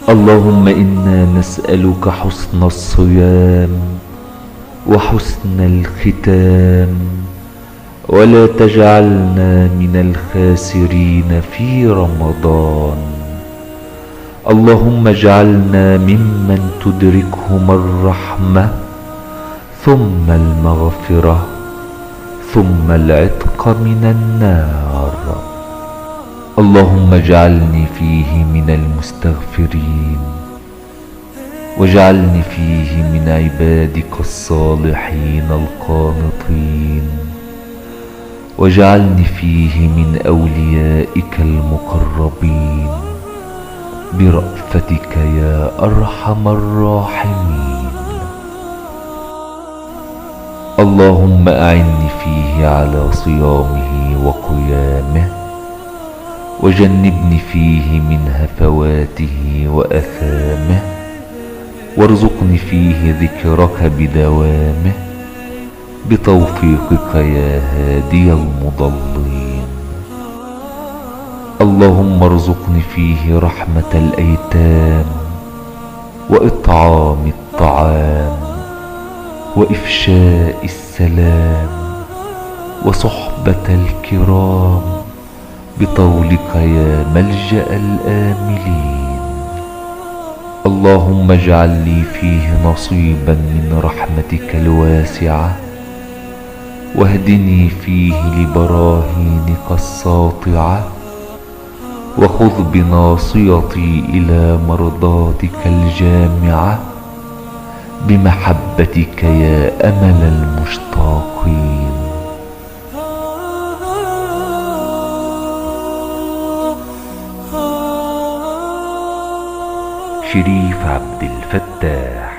اللهم إنا نسألك حسن الصيام وحسن الختام، ولا تجعلنا من الخاسرين في رمضان. اللهم اجعلنا ممن تدركهم الرحمة ثم المغفرة ثم العتق من النار. اللهم اجعلني فيه من المستغفرين، واجعلني فيه من عبادك الصالحين القانطين، واجعلني فيه من أوليائك المقربين برأفتك يا أرحم الراحمين. اللهم أعني فيه على صيامه وقيامه، وجنبني فيه من هفواته وأثامه، وارزقني فيه ذكرك بدوامه بتوفيقك يا هادي المضلين. اللهم ارزقني فيه رحمة الأيتام، وإطعام الطعام، وإفشاء السلام، وصحبة الكرام بطولك يا ملجأ الآملين. اللهم اجعل لي فيه نصيبا من رحمتك الواسعة، واهدني فيه لبراهينك الساطعة، وخذ بناصيتي إلى مرضاتك الجامعة بمحبتك يا أمل المشتاقين. شريف عبد الفتاح.